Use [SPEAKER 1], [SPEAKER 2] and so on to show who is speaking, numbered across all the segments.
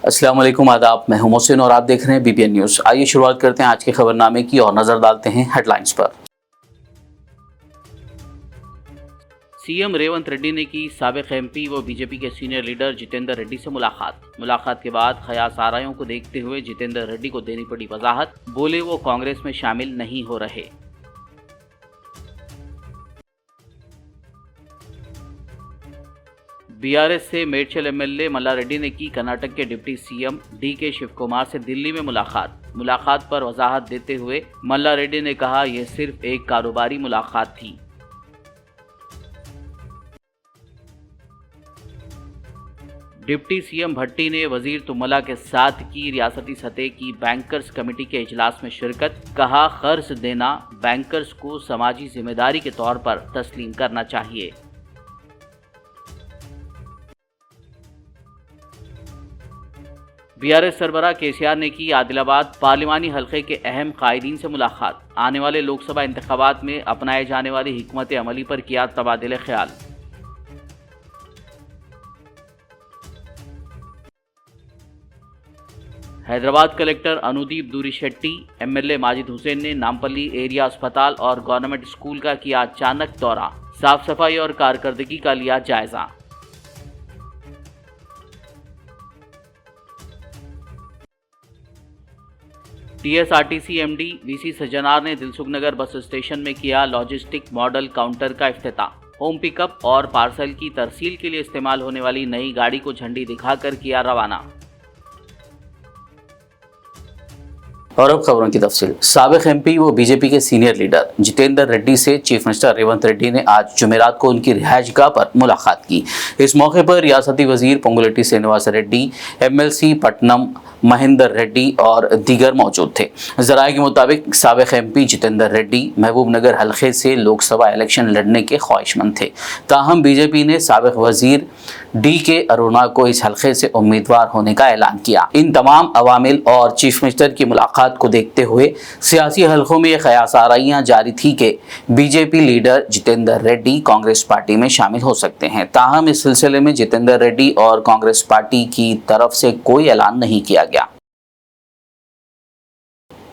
[SPEAKER 1] अस्सलाम वालेकुम, आदाब। मैं हूं मोहसिन और आप देख रहे हैं बीबीएन न्यूज़। आइए शुरुआत करते हैं आज के खबरनामे की और नजर डालते हैं हेडलाइंस पर। सीएम रेवंत रेड्डी ने की साबिक एमपी व बीजेपी के सीनियर लीडर जितेंद्र रेड्डी से मुलाकात के बाद खयास आरायों को देखते हुए जितेंद्र रेड्डी को देनी पड़ी वजाहत। बोले वो कांग्रेस में शामिल नहीं हो रहे। बीआरएस से मेडचल एमएलए मल्ला रेड्डी ने की कर्नाटक के deputy CM DK Shivakumar से दिल्ली में मुलाकात पर वजाहत देते हुए मल्ला रेड्डी ने कहा, यह सिर्फ एक कारोबारी मुलाकात थी। डिप्टी सीएम भट्टी ने वजीर तुमला के साथ की रियासती सतह की बैंकर्स कमेटी के इजलास में शिरकत। कहा, कर्ज देना बैंकर्स को समाजी जिम्मेदारी के तौर पर तस्लीम करना चाहिए। बीआरएस सरबराह केसीआर ने की आदिलाबाद पार्लिमानी हलके के अहम कायदीन से मुलाकात। आने वाले लोकसभा इंतखाबात में अपनाए जाने वाली हिकमत अमली पर किया तबादिले ख्याल। हैदराबाद कलेक्टर अनुदीप दूरी शेट्टी, एमएलए माजिद हुसैन ने नामपल्ली एरिया अस्पताल और गवर्नमेंट स्कूल का किया अचानक दौरा। साफ सफाई और कारकर्दगी का लिया जायजा। टीएसआरटीसी एमडी वीसी सज्जनार ने दिलसुखनगर बस स्टेशन में किया लॉजिस्टिक मॉडल काउंटर का इफ्तिताह। होम पिकअप और पार्सल की तरसील के लिए इस्तेमाल होने वाली नई गाड़ी को झंडी दिखाकर किया रवाना। और अब खबरों की तफसील। साबिक एमपी व बीजेपी के सीनियर लीडर जितेंद्र रेड्डी से चीफ मिनिस्टर रेवंत रेड्डी ने आज जुमेरात को उनकी रिहायशगाह पर मुलाकात की। इस मौके पर रियासती वजीर पोंगुलेटी श्रीनिवास रेड्डी, एमएलसी पट्टनम महेंदर रेड्डी और दीगर मौजूद थे। जराये के मुताबिक साबिक एमपी जितेंद्र रेड्डी महबूबनगर हल्के से लोकसभा इलेक्शन लड़ने के ख्वाहिशमंद थे। ताहम बीजेपी ने साबिक वजीर डीके अरुणा को इस हल्के से उम्मीदवार होने का ऐलान किया। इन तमाम अवामिल और चीफ मिनिस्टर की मुलाकात को देखते हुए सियासी हलकों में ख्यास आराइयां जारी थी कि BJP leader Jitendra Reddy Congress party में शामिल हो सकते हैं। ताहम इस सिलसिले में जितेंद्र रेड्डी और कांग्रेस पार्टी की तरफ से कोई ऐलान नहीं किया गया।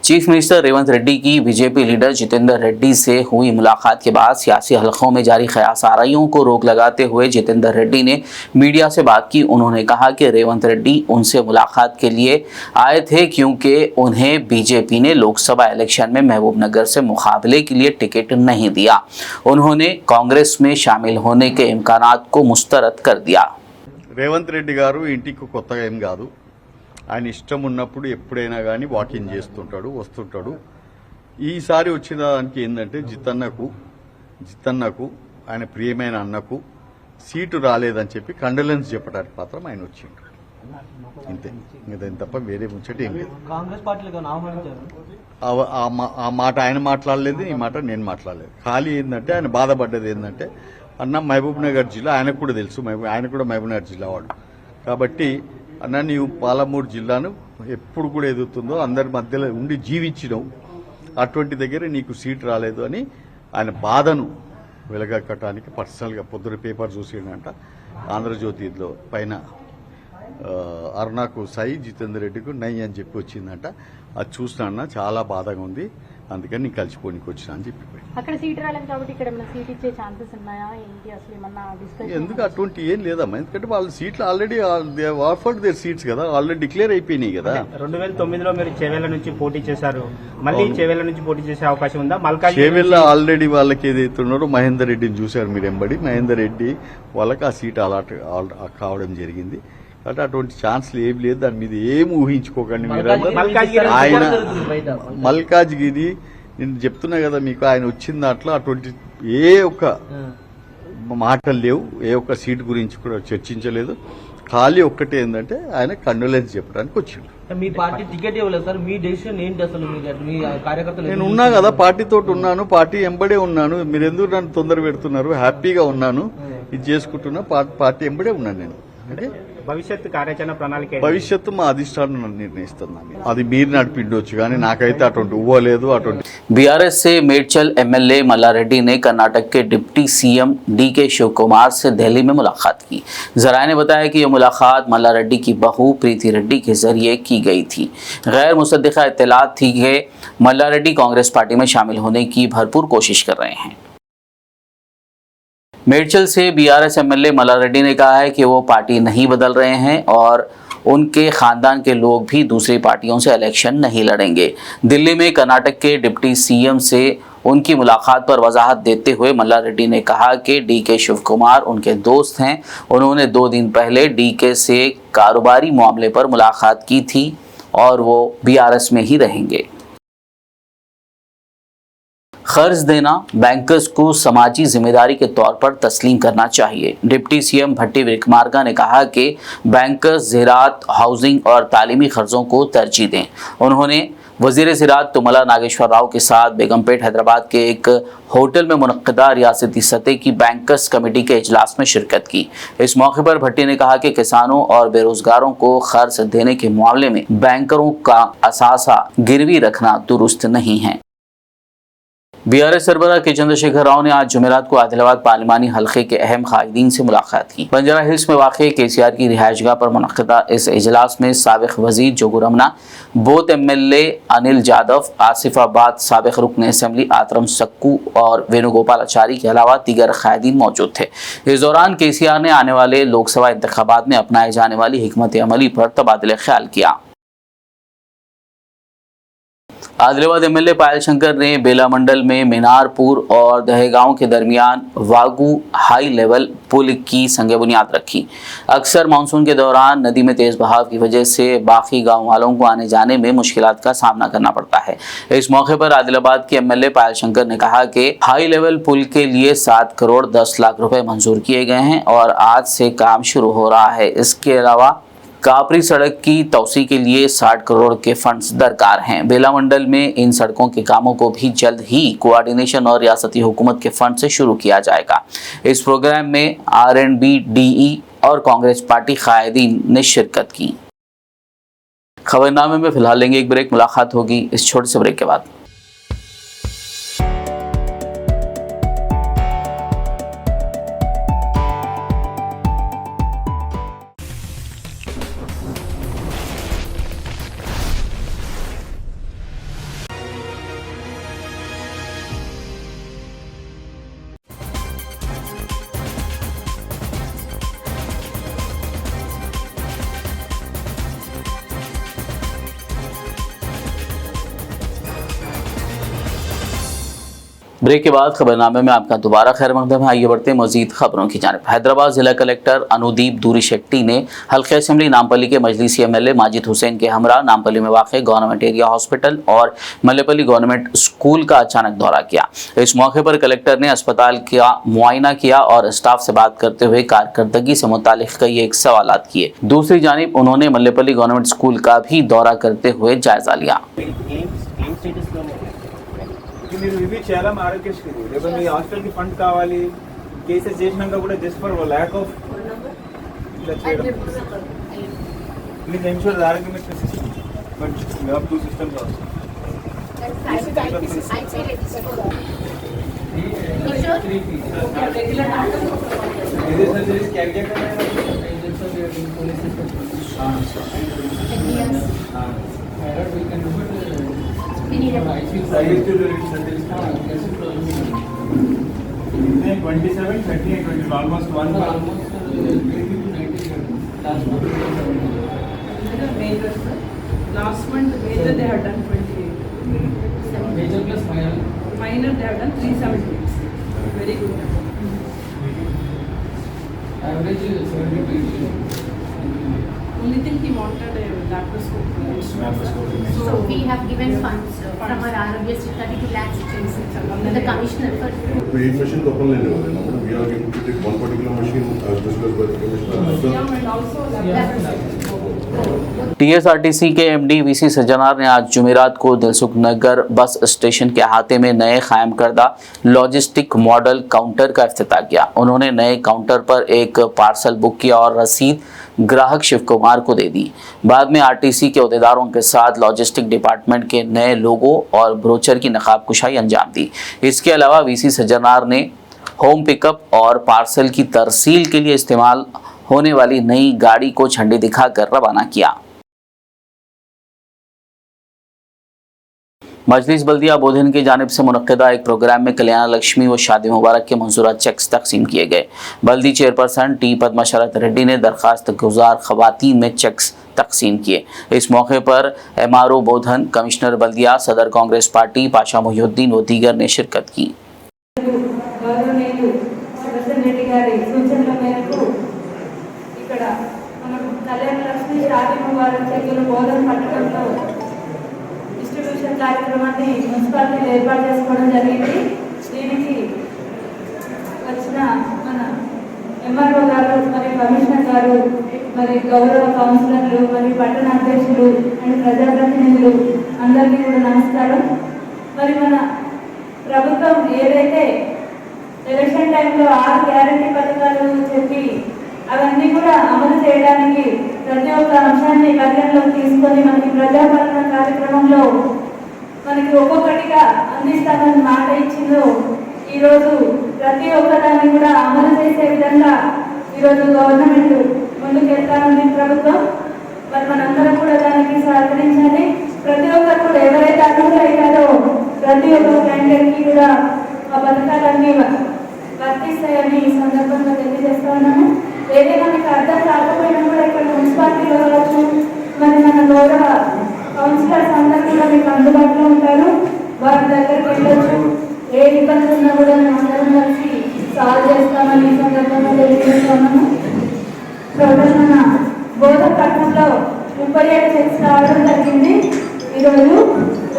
[SPEAKER 1] चीफ मिनिस्टर रेवंत रेड्डी की बीजेपी लीडर जितेंद्र रेड्डी से हुई मुलाकात के बाद सियासी हलकों में जारी ख्यास आराइयों को रोक लगाते हुए जितेंद्र रेड्डी ने मीडिया से बात की। उन्होंने कहा कि रेवंत रेड्डी उनसे मुलाकात के लिए आए थे क्योंकि उन्हें बीजेपी ने लोकसभा इलेक्शन में महबूबनगर से मुकाबले के लिए टिकट नहीं दिया। उन्होंने कांग्रेस में शामिल होने के इम्कानात को मुस्तरद कर दिया।
[SPEAKER 2] रेवंत रेड्डी गारू इंटिకి కొత్తగా ఏం కాదు, ఆయన ఇష్టం ఉన్నప్పుడు ఎప్పుడైనా కానీ వాకింగ్ చేస్తుంటాడు, వస్తుంటాడు. ఈసారి వచ్చిన దానికి ఏంటంటే జితన్నకు ఆయన ప్రియమైన అన్నకు సీటు రాలేదని చెప్పి కండోలెన్స్ చెప్పడానికి మాత్రం ఆయన వచ్చిండు. ఇంతే, ఇంకేం తప్ప వేరే ముచ్చట ఏం లేదు.
[SPEAKER 3] కాంగ్రెస్ పార్టీలో ఆహ్వానించారు.
[SPEAKER 2] ఆ మాట ఆయన మాట్లాడలేదు, ఈ మాట నేను మాట్లాడలేదు. ఖాళీ ఏంటంటే ఆయన బాధపడ్డది ఏంటంటే అన్న మహబూబ్నగర్ జిల్లా ఆయనకు కూడా తెలుసు, ఆయన కూడా మహబూబ్నగర్ జిల్లా వాడు కాబట్టి అన్న నీవు పాలమూరు జిల్లాను ఎప్పుడు కూడా ఎదుగుతుందో అందరి మధ్యలో ఉండి జీవించినవు, అటువంటి దగ్గర నీకు సీట్ రాలేదు అని ఆయన బాధను వెలగక్కటానికి పర్సనల్గా పొద్దున పేపర్ చూసిండంట. ఆంధ్రజ్యోతిలో పైన అరుణాకు సై జితేందర్ రెడ్డికి నై అని చెప్పి వచ్చిందంట. అది చూసినా చాలా బాధగా ఉంది, అందుకని నీకు కలిసిపోనికి వచ్చినా అని చెప్పి.
[SPEAKER 4] అక్కడ సీట్ రాలేదు కాబట్టి ఇక్కడ ఏమైనా సీట్ ఇచ్చే ఛాన్సెస్ ఉన్నాయా ఏంటి, అసలు ఏమన్నా డిస్కషన్?
[SPEAKER 2] ఎందుకు అటువంటి ఏం లేదమ్మా, ఎందుకంటే వాళ్ళ సీట్లు ఆల్రెడీ ఆఫర్డ్ దేర్ సీట్స్ కదా, ఆల్రెడీ డిక్లేర్ అయిపోయినాయి కదా.
[SPEAKER 3] 2009లో మీరు చేవెళ్ల నుంచి పోటీ చేశారు, మళ్ళీ చేవెళ్ల నుంచి పోటీ చేసే అవకాశం ఉందా?
[SPEAKER 2] చేవెళ్ల ఆల్రెడీ వాళ్ళకి ఏదైతే ఉన్నారో మహేందర్ రెడ్డిని చూశారు మీరు ఎంబడి, మహేందర్ రెడ్డి వాళ్ళకి ఆ సీట్ అలాట్ కావడం జరిగింది. అంటే అటువంటి ఛాన్స్లు ఏమి లేదు, దాని మీద ఏం ఊహించుకోకండి మీరు. ఆయన మల్కాజ్గిరి నేను చెప్తున్నా కదా మీకు, ఆయన వచ్చిన దాంట్లో అటువంటి ఏ ఒక్క మాటలు లేవు, ఏ ఒక్క సీట్ గురించి కూడా చర్చించలేదు. ఖాళీ ఒక్కటే ఏంటంటే ఆయన కండోలెన్స్ చెప్పడానికి వచ్చిండు.
[SPEAKER 3] మీ పార్టీ టికెట్ ఇవ్వలేదు సార్, మీ డెసిషన్ ఏంటి అసలు? మీ కార్యకర్తలు
[SPEAKER 2] నేను ఉన్నా కదా, పార్టీతో ఉన్నాను, పార్టీ ఎంబడే ఉన్నాను. మీరు ఎందుకు నన్ను తొందర పెడుతున్నారు? హ్యాపీగా ఉన్నాను, ఇది చేసుకుంటున్నా, పార్టీ ఎంబడే ఉన్నాను నేను. అంటే
[SPEAKER 3] భవిష్యత్తు కార్యాచరణ ప్రణాళిక ఏంటి?
[SPEAKER 2] భవిష్యత్తు మా అధిష్టానం నిర్ణయిస్తుంది. అది మీరు నడిపిండొచ్చు కానీ నాకైతే అటువంటి ఊహలేదు. అటువంటి
[SPEAKER 1] बीआरएस से मेडचल एमएलए मल्ला रेड्डी ने कर्नाटक के deputy CM DK Shivakumar से दिल्ली में मुलाकात की। जराये ने बताया कि यह मुलाकात मल्ला रेड्डी की बहू प्रीति रेड्डी के जरिए की गई थी। गैर मुसद्दिका इत्तलात थी कि मल्ला रेड्डी कांग्रेस पार्टी में शामिल होने की भरपूर कोशिश कर रहे हैं। मेडचल से बीआरएस एमएलए मल्ला रेड्डी ने कहा है कि वो पार्टी नहीं बदल रहे हैं और उनके खानदान के लोग भी दूसरी पार्टियों से इलेक्शन नहीं लड़ेंगे। दिल्ली में कर्नाटक के डिप्टी सीएम से उनकी मुलाकात पर वजाहत देते हुए मल्ला रेड्डी ने कहा कि डीके शिव कुमार उनके दोस्त हैं। उन्होंने 2 दिन पहले डीके से कारोबारी मामले पर मुलाकात की थी और वो बीआरएस में ही रहेंगे। कर्ज देना बैंकर्स को समाजी जिम्मेदारी के तौर पर तस्लीम करना चाहिए। डिप्टी सीएम भट्टी विक्रमार्का ने कहा कि बैंकर्स ज़राअत, हाउसिंग और तालीमी खर्चों को तरजीह दें। उन्होंने वज़ीर ज़राअत तुमला नागेश्वर राव के साथ बेगमपेट हैदराबाद के एक होटल में मुनक्किदा रियासती सतह की बैंकर्स कमेटी के इजलास में शिरकत की। इस मौके पर भट्टी ने कहा कि किसानों और बेरोजगारों को कर्ज देने के मामले में बैंकरों का असासा गिरवी रखना दुरुस्त नहीं है। बीआरएस सरबराह के चंद्रशेखर राव ने आज जुमेरात को आदिलाबाद पार्लिमानी हल्के के अहम कायदीन से मुलाकात की। बंजारा हिल्स में वाक़ केसीआर की रिहायशगाह पर मुनक्किदा इस इजलास में साबिक़ वज़ीर जोगू रमना, बोथ एमएलए अनिल जादव, आसिफाबाद साबिक़ रुकन असम्बली आतरम सक्कू और वेणुगोपालाचारी के अलावा दीगर कायदीन मौजूद थे। इस दौरान केसीआर ने आने वाले लोकसभा इंतखाबात में अपनाए जाने वाली हिकमत अमली पर तबादले ख्याल किया। आदिलाबाद एमएलए पायल शंकर ने बेला मंडल में मीनारपुर और दहेगांव के दरमियान वागू हाई लेवल पुल की संग बुनियाद रखी। अक्सर मानसून के दौरान नदी में तेज बहाव की वजह से बाकी गांव वालों को आने जाने में मुश्किलात का सामना करना पड़ता है। इस मौके पर आदिलाबाद के एमएलए पायल शंकर ने कहा कि हाई लेवल पुल के लिए 7 करोड़ 10 लाख रुपए मंजूर किए गए हैं और आज से काम शुरू हो रहा है। इसके अलावा कापरी सड़क की तोसी के लिए 60 करोड़ के फंड्स दरकार हैं। बेला मंडल में इन सड़कों के कामों को भी जल्द ही कोऑर्डिनेशन और रियासती हुकूमत के फंड से शुरू किया जाएगा। इस प्रोग्राम में आरएंडबी, डीई और कांग्रेस पार्टी कायदीन ने शिरकत की। खबरनामे में फिलहाल लेंगे एक ब्रेक, मुलाकात होगी इस छोटे से ब्रेक के बाद। ब्रेक के बाद खबरनामे में आपका दोबारा खैर मकदम है। आइए बढ़ते हैं मजीद खबरों की जानिब। हैदराबाद जिला कलेक्टर अनुदीप दूरी शेट्टी ने हल्के असेंबली नामपल्ली के मजलिसी एमएलए माजिद हुसैन के हमरा नामपल्ली में वाक़ गवर्नमेंट एरिया हॉस्पिटल और मल्लेपल्ली गवर्नमेंट स्कूल का अचानक दौरा किया। इस मौके पर कलेक्टर ने अस्पताल का मुआयना किया और स्टाफ से बात करते हुए कारकर्दगी से मुतालिक कई एक सवालात किए। दूसरी जानिब उन्होंने मल्लेपल्ली गवर्नमेंट स्कूल का भी दौरा करते हुए जायजा लिया।
[SPEAKER 5] మీరు రివ్యూ చేయాలా మా ఆరోగ్యశ్రీ లేకపోతే మీ హాస్పిటల్కి ఫండ్ కావాలి కేసెస్ చేసినాక కూడా జస్ట్ ఫర్ ల్యాక్ ఆఫ్ ఇట్లా చేయడం please ensure the Aarogyasri system but you have to systems also इधर सर्जरीज क्या क्या करना है Then 27, 30 and 20, almost one month.
[SPEAKER 6] Last month major they have done 28.
[SPEAKER 5] Major plus minor.
[SPEAKER 6] Minor they have done 378. Very good.
[SPEAKER 5] Average 72.
[SPEAKER 6] Only thing he wanted a laparoscope.
[SPEAKER 7] So we have given funds from our ROGS 32 lakhs to the commissioner for.
[SPEAKER 8] तो एक machine तो अपन लेने वाले हैं ना, we are going to take one particular machine as discussed by the commissioner.
[SPEAKER 6] Yeah, and also laparoscope.
[SPEAKER 1] TSRTC के MD VC Sajjanar ने आज जुमेरात को दिलसुख नगर बस स्टेशन के अहाते में नए कायम करदा लॉजिस्टिक मॉडल काउंटर का इफ्तिताह किया। उन्होंने नए काउंटर पर एक पार्सल बुक किया और रसीद ग्राहक शिव कुमार को दे दी। बाद में आरटीसी के अहदेदारों के साथ लॉजिस्टिक डिपार्टमेंट के नए लोगो और ब्रोचर की नकाब कुशाई अंजाम दी। इसके अलावा वीसी सज्जनार ने होम पिकअप और पार्सल की तरसील के लिए इस्तेमाल होने वाली नई गाड़ी को झंडी दिखाकर रवाना किया। मजलिस बल्दिया बोधन की जानिब से मुनक्किदा एक प्रोग्राम में कल्याण लक्ष्मी व शादी मुबारक के मंजूरा चेक्स तकसीम किए गए। बल्दी चेयरपर्सन टी पद्मा शरत रेड्डी ने दरखास्त गुजार खवातीन में चेक्स तकसीम किए। इस मौके पर एमआरओ बोधन, कमिश्नर बल्दिया, सदर कांग्रेस पार्टी पाशा मोहिउद्दीन व दीगर ने शिरकत की।
[SPEAKER 9] కార్యక్రమాన్ని మున్సిపాలిటీలో ఏర్పాటు చేసుకోవడం జరిగింది। దీనికి వచ్చిన మన ఎంఆర్ఓ గారు, మరి కమిషనర్ గారు, మరి గౌరవ కౌన్సిలర్లు, మరి పట్టణ అధ్యక్షులు అండ్ ప్రజాప్రతినిధులు అందరికీ కూడా నమస్కారం। మరి మన ప్రభుత్వం ఏదైతే ఎలక్షన్ టైంలో 6 గ్యారెంటీ పథకాలు చెప్పి అవన్నీ కూడా అమలు చేయడానికి ప్రతి ఒక్క అంశాన్ని పరిగణలోకి తీసుకొని మనకి ప్రజాపాలన కార్యక్రమంలో మనకి ఒక్కొక్కటిగా అందిస్తామని మాట ఇచ్చిందో ఈరోజు ప్రతి ఒక్కదాన్ని కూడా అమలు చేసే విధంగా ఈరోజు గవర్నమెంట్ ముందుకెళ్తామని ప్రభుత్వం, మరి మనందరం కూడా దానికి సహకరించాలి। ప్రతి ఒక్కరు కూడా ఎవరైతే అర్హులయ్యారో ప్రతి ఒక్క క్యాండిడేట్కి కూడా ఆ పథకాలన్నీ వర్తిస్తాయని ఈ సందర్భంగా తెలియజేస్తా ఉన్నాను। ఏదైనా మనకి అర్థం కాకపోయినా కూడా ఇక్కడ మున్సిపాలిటీలో కావచ్చు, మరి మన గౌరవ కౌన్సిలర్స్ అందరూ కూడా మీకు అందుబాటులో ఉంటారు, వారి దగ్గరికి వెళ్ళొచ్చు। ఏ ఇబ్బంది ఉన్నా కూడా మేము అందరం కలిసి సాల్వ్ చేస్తామని ఈ సందర్భంగా తెలియజేస్తున్నాము। టోటల్ మన బోధపట్నంలో 37 చెక్స్ రావడం జరిగింది। ఈరోజు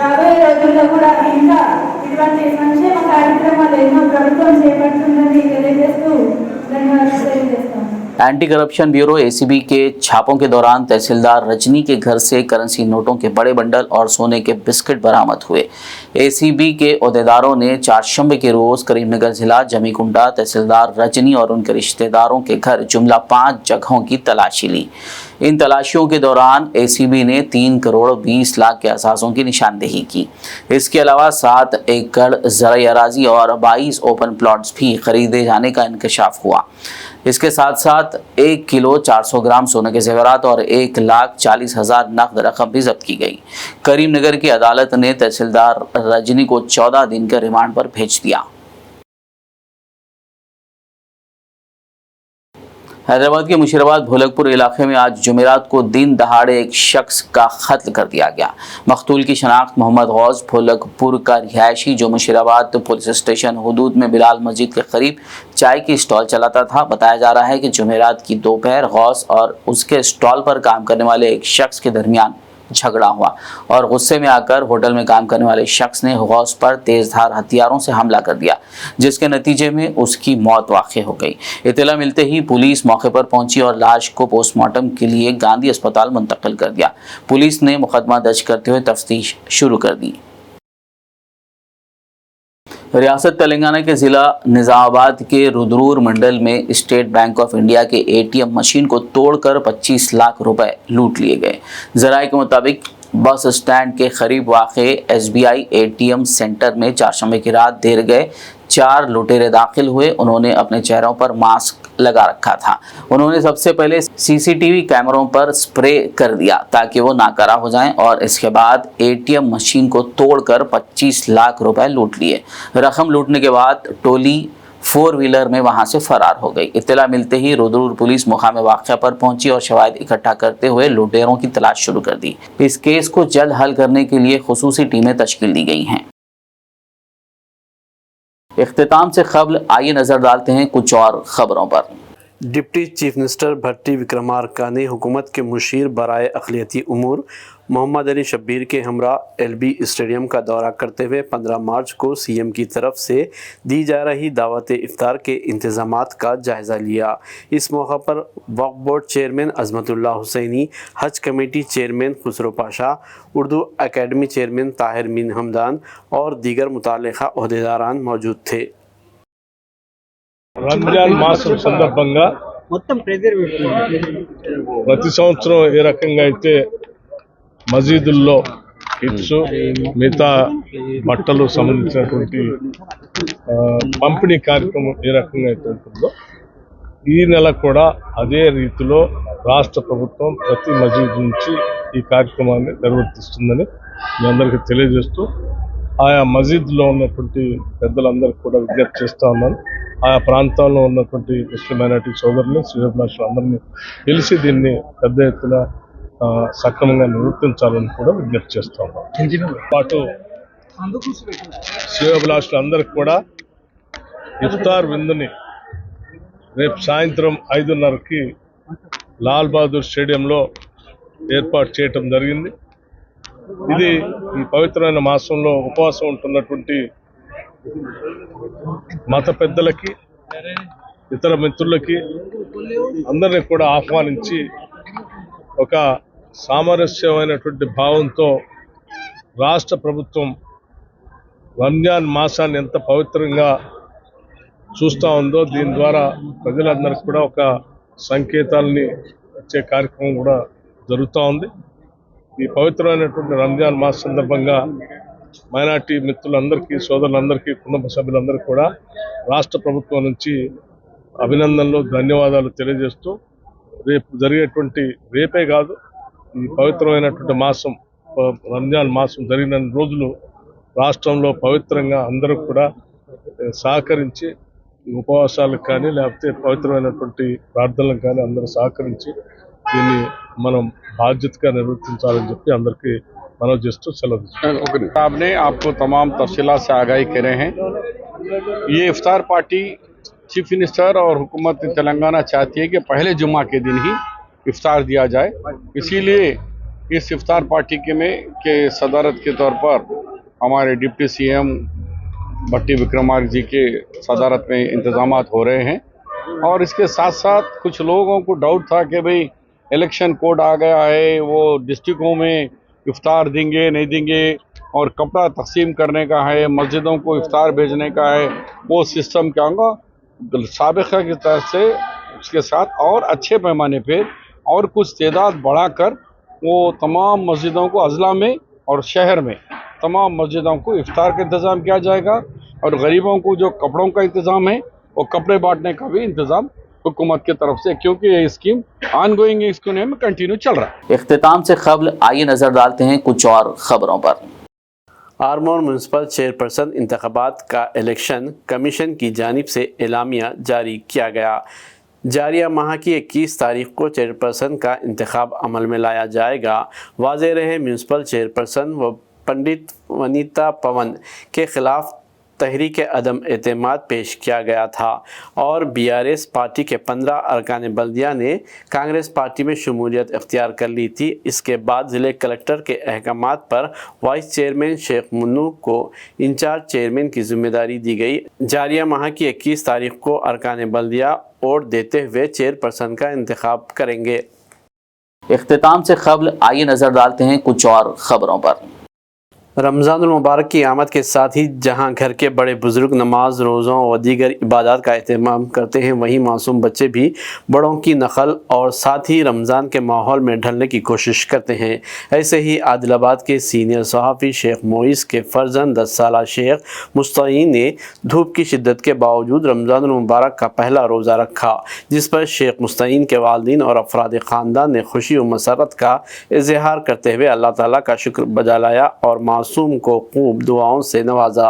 [SPEAKER 9] రాబోయే రోజుల్లో కూడా ఇంకా ఇటువంటి సంక్షేమ కార్యక్రమాలు ఎన్నో ప్రభుత్వం చేపడుతుందని తెలియజేస్తూ ధన్యవాదాలు తెలియజేస్తాము।
[SPEAKER 1] एंटी करप्शन ब्यूरो एसीबी के छापों के दौरान तहसीलदार रजनी के घर से करेंसी नोटों के बड़े बंडल और सोने के बिस्किट बरामद हुए। एसीबी के अहदेदारों ने चारशंबे के रोज करीमनगर जिला जमीकुंडा तहसीलदार रजनी और उनके रिश्तेदारों के घर जुमला 5 जगहों की तलाशी ली। इन तलाशियों के दौरान एसीबी ने 3 करोड़ 20 लाख के असासों की निशानदेही की। इसके अलावा 7 एकड़ ज़राई अराजी और 22 ओपन प्लॉट्स भी खरीदे जाने का इंकशाफ हुआ। इसके साथ साथ 1 किलो 400 ग्राम सोने के जेवरात और 1,40,000 नकद रकम भी जब्त की गई। करीमनगर की अदालत ने तहसीलदार रजनी को 14 दिन के रिमांड पर भेज दिया। हैदराबाद के मुशीराबाद भोलकपुर इलाके में आज जुमेरात को दिन दहाड़े एक शख्स का कत्ल कर दिया गया। मकतूल की शनाख्त मोहम्मद गौस भोलकपुर का रिहायशी जो मुशीराबाद पुलिस स्टेशन हुदूद में बिलाल मस्जिद के करीब चाय की स्टॉल चलाता था। बताया जा रहा है कि जुमेरात की दोपहर गौस और उसके स्टॉल पर काम करने वाले एक शख्स के दरमियान झगड़ा हुआ और गुस्से में आकर होटल में काम करने वाले शख्स ने गौस पर तेजधार हथियारों से हमला कर दिया, जिसके नतीजे में उसकी मौत वाक़ हो गई। इत्तला मिलते ही पुलिस मौके पर पहुंची और लाश को पोस्टमार्टम के लिए गांधी अस्पताल मुंतकिल कर दिया। पुलिस ने मुकदमा दर्ज करते हुए तफ्तीश शुरू कर दी। रियासत तेलंगाना के ज़िला निज़ामाबाद के रुद्रूर मंडल में स्टेट बैंक ऑफ इंडिया के एटीएम मशीन को तोड़कर 25 लाख रुपए लूट लिए गए। ज़राए के मुताबिक बस स्टैंड के करीब वाक़े एसबीआई एटीएम सेंटर में चारशंबे की रात देर गए 4 लुटेरे दाखिल हुए। उन्होंने अपने चेहरों पर मास्क लगा रखा था। उन्होंने सबसे पहले सीसीटीवी कैमरों पर स्प्रे कर दिया ताकि वो नाकारा हो जाएं और इसके बाद एटीएम मशीन को तोड़कर 25 लाख रुपए लूट लिए। रकम लूटने के बाद टोली 4 व्हीलर में वहां से फरार हो गई। इत्तला मिलते ही रुद्रूर पुलिस मुकाम वाक़या पर पहुंची और शवाहिद इकट्ठा करते हुए लुटेरों की तलाश शुरू कर दी। इस केस को जल्द हल करने के लिए खुसूसी टीमें तश्कील दी गई हैं। इख्तिताम से क़ब्ल आइए नज़र डालते हैं कुछ और ख़बरों पर।
[SPEAKER 10] डिप्टी चीफ मिनिस्टर भट्टी विक्रमार्का ने हुकूमत के मुशीर बराए अक़लियती उमूर मोहम्मद अली शब्बीर के हमरा एलबी स्टेडियम का दौरा करते हुए 15 मार्च को सीएम की तरफ से दी जा रही दावत इफ्तार के इंतजामात का जायज़ा लिया। इस मौका पर वक्फ बोर्ड चेयरमैन अजमतुल्लाह हुसैनी, हज committee chairman Khusro Pasha, Urdu academy chairman Tahir mean Hamdan और दीगर मुताल्लिक़ा ओहदेदारान मौजूद थे।
[SPEAKER 11] రంజాన్ మాసం సందర్భంగా ప్రతి సంవత్సరం ఏ రకంగా అయితే మసీదుల్లో కిట్స్ మిగతా బట్టలు సంబంధించినటువంటి పంపిణీ కార్యక్రమం ఏ రకంగా అయితే ఉంటుందో ఈ నెల కూడా అదే రీతిలో రాష్ట్ర ప్రభుత్వం ప్రతి మసీదు నుంచి ఈ కార్యక్రమాన్ని నిర్వర్తిస్తుందని మీ అందరికీ తెలియజేస్తూ ఆయా మసీదులో ఉన్నటువంటి పెద్దలందరికీ కూడా విజ్ఞప్తి చేస్తా ఉన్నాను. ఆయా ప్రాంతాల్లో ఉన్నటువంటి ముస్లిం మైనారిటీ సోదరులు శ్రేయోభిలాషులు అందరినీ తెలిసి దీన్ని పెద్ద ఎత్తున సక్రమంగా నిర్వర్తించాలని కూడా విజ్ఞప్తి చేస్తా ఉన్నాం. పాటు శ్రేయోభిలాషులు అందరికీ కూడా ఇఫ్తార్ విందుని రేపు సాయంత్రం 5:30కి లాల్ బహదూర్ స్టేడియంలో ఏర్పాటు చేయటం జరిగింది. ఇది ఈ పవిత్రమైన మాసంలో ఉపవాసం ఉంటున్నటువంటి మత పెద్దలకి, ఇతర మిత్రులకి అందరినీ కూడా ఆహ్వానించి ఒక సామరస్యమైనటువంటి భావంతో రాష్ట్ర ప్రభుత్వం రంజాన్ మాసాన్ని ఎంత పవిత్రంగా చూస్తూ ఉందో దీని ద్వారా ప్రజలందరికీ కూడా ఒక సంకేతాలని ఇచ్చే కార్యక్రమం కూడా జరుగుతూ ఉంది. ఈ పవిత్రమైనటువంటి రంజాన్ మాస సందర్భంగా మైనార్టీ మిత్రులందరికీ, సోదరులందరికీ, కుటుంబ సభ్యులందరికీ కూడా రాష్ట్ర ప్రభుత్వం నుంచి అభినందనలు, ధన్యవాదాలు తెలియజేస్తూ రేపే కాదు ఈ పవిత్రమైనటువంటి మాసం రంజాన్ మాసం జరిగిన రోజులు రాష్ట్రంలో పవిత్రంగా అందరూ కూడా సహకరించి ఉపవాసాలకు కానీ లేకపోతే పవిత్రమైనటువంటి ప్రార్థనలకు కానీ అందరూ సహకరించి దీన్ని మనం బాధ్యతగా నిర్వర్తించాలని చెప్పి అందరికీ మనవి చేస్తూ సెలవు.
[SPEAKER 2] साहब ने आपको तमाम तफसीलात से आगाही करे हैं. ये इफ्तार पार्टी चीफ मिनिस्टर और हुकूमत तेलंगाना चाहती है कि पहले जुम्मा के दिन ही इफ्तार दिया जाए. इसीलिए इस इफ्तार पार्टी के सदारत के तौर पर हमारे डिप्टी सीएम भट्टी विक्रमार्क जी के सदारत में इंतजामात हो रहे हैं. और इसके साथ साथ कुछ लोगों को डाउट था कि भाई इलेक्शन कोड आ गया है, वो डिस्ट्रिक्टों में इफ्तार देंगे नहीं देंगे, और कपड़ा तकसीम करने का है, मस्जिदों को इफ्तार भेजने का है, वो सिस्टम क्या होगा साबिक़ा की तरफ से उसके साथ और अच्छे पैमाने पे और कुछ तादाद बढ़ाकर वो तमाम मस्जिदों को अजला में और शहर में तमाम मस्जिदों को इफ्तार का इंतज़ाम किया जाएगा. और गरीबों को जो कपड़ों का इंतज़ाम है वो कपड़े बांटने का भी इंतज़ाम हुकूमत की तरफ से, क्योंकि ये स्कीम ऑनगोइंग स्कीम में कंटिन्यू चल रहा है.
[SPEAKER 1] इख्तिताम से कबल आइए नजर डालते हैं कुछ और खबरों पर।
[SPEAKER 10] आरमोर म्यूनसिपल चेयरपर्सन इंतखाबात का इलेक्शन कमीशन की जानिब से एलामिया जारी किया गया। जारिया माह की 21 तारीख को चेयरपर्सन का इंतखाब अमल में लाया जाएगा। वाज़ेह रहे म्यूनसिपल चेयरपर्सन व पंडित वनीता पवन के खिलाफ तहरीक अदम एतमाद पेश किया गया था और बीआरएस पार्टी के 15 अरकान बल्दिया ने कांग्रेस पार्टी में शमूलियत इख्तियार कर ली थी। इसके बाद ज़िले कलेक्टर के अहकामात पर वाइस चेयरमैन शेख मुन्नू को इंचार्ज चेयरमैन की जिम्मेदारी दी गई। जारिया माह की 21 तारीख को अरकान बल्दिया वोट देते हुए चेयरपर्सन का इंतखाब करेंगे।
[SPEAKER 1] इख्तिताम से कबल आइए नजर डालते हैं कुछ और खबरों पर।
[SPEAKER 10] रमज़ानुल मुबारक की आमद के साथ ही जहां घर के बड़े बुजुर्ग नमाज, रोज़ों व दीगर इबादत का एहतमाम करते हैं, वहीं मासूम बच्चे भी बड़ों की नकल और साथ ही रमज़ान के माहौल में ढलने की कोशिश करते हैं। ऐसे ही आदिलाबाद के सीनियर सहाफ़ी शेख मोइस के फ़र्जंद 10 साला शेख मुस्तईन ने धूप की शिद्दत के बावजूद रमज़ानुल मुबारक का पहला रोज़ा रखा, जिस पर शेख मुस्तईन के वालिदैन और अफराद ख़ानदान ने खुशी व मसरत का इजहार करते हुए अल्लाह ताला का शुक्र बजा लाया और मासूम को खूब दुआओं से नवाजा।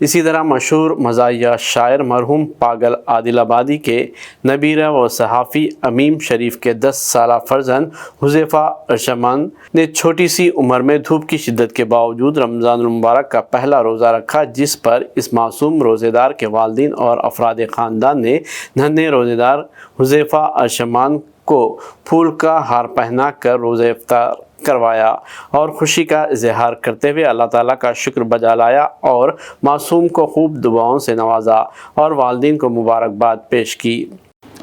[SPEAKER 10] इसी तरह मशहूर मज़ाहिया शायर मरहूम पागल आदिलाबादी के नबीरा व सहाफ़ी अमीम शरीफ के 10 साला फ़र्जंद हुज़ैफ़ा अर्शमान ने छोटी सी उम्र में धूप की शिद्दत के बावजूद रमज़ानुल मुबारक का पहला रोज़ा रखा, जिस पर इस मासूम रोज़ेदार के वालिदैन और अफराद ख़ानदान ने नन्हे रोज़ेदार हुज़ैफ़ा अर्शमान को फूल का हार पहना कर रोज़ा इफ्तार करवाया और खुशी का इजहार करते हुए अल्लाह ताला का शुक्र बजा लाया और मासूम को खूब दुआओं से नवाजा और वालिदैन को मुबारकबाद पेश की।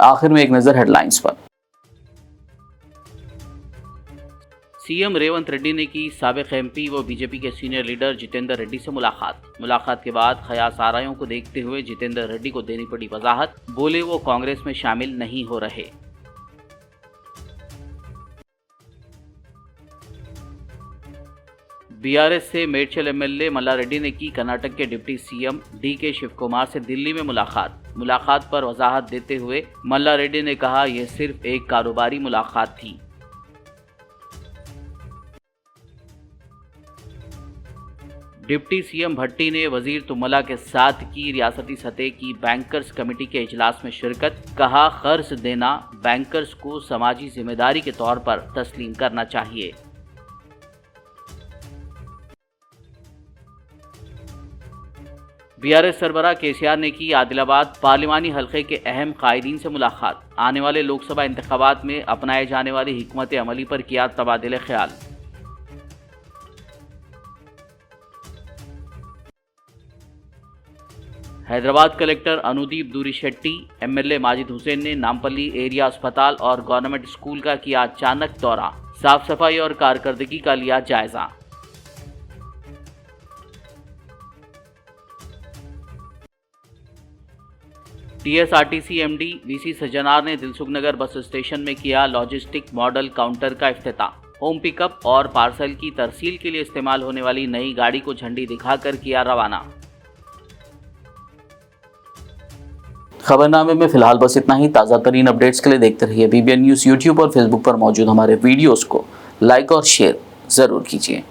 [SPEAKER 1] आखिर में एक नज़र हेडलाइंस पर। सीएम रेवंत रेड्डी ने की साबिक एमपी व बीजेपी के सीनियर लीडर जितेंद्र रेड्डी से मुलाकात के बाद खयास आरायों को देखते हुए जितेंद्र रेड्डी को देनी पड़ी वजाहत। बोले वो कांग्रेस में शामिल नहीं हो रहे। बीआरएस से मेडचल एमएलए मल्ला रेड्डी ने की कर्नाटक के deputy CM DK Shivakumar से दिल्ली में मुलाकात पर वजाहत देते हुए मल्ला रेड्डी ने कहा यह सिर्फ एक कारोबारी मुलाकात थी। डिप्टी सीएम भट्टी ने वजीर तुमला के साथ की रियासती सतह की बैंकर्स कमेटी के इजलास में शिरकत। कहा कर्ज देना बैंकर्स को समाजी जिम्मेदारी के तौर पर तस्लीम करना चाहिए। बीआरएस सरबराह केसीआर ने की आदिलाबाद पार्लिमानी हलके के अहम कायदीन से मुलाकात। आने वाले लोकसभा इंतखाबात में अपनाए जाने वाली हिकमत अमली पर किया तबादिले ख्याल। हैदराबाद कलेक्टर अनुदीप दूरी शेट्टी, एमएलए माजिद हुसैन ने नामपल्ली एरिया अस्पताल और गवर्नमेंट स्कूल का किया अचानक दौरा। साफ सफाई और कारकर्दगी का लिया जायजा। टीएसआरटीसी एमडी वीसी सज्जनार ने दिलसुखनगर बस स्टेशन में किया लॉजिस्टिक मॉडल काउंटर का इफ्तिताह। होम पिकअप और पार्सल की तरसील के लिए इस्तेमाल होने वाली नई गाड़ी को झंडी दिखाकर किया रवाना। खबरनामे में फिलहाल बस इतना ही। ताज़ा तरीन अपडेट्स के लिए देखते रहिए BBN न्यूज़। यूट्यूब और फेसबुक पर मौजूद हमारे वीडियोस को लाइक और शेयर ज़रूर कीजिए।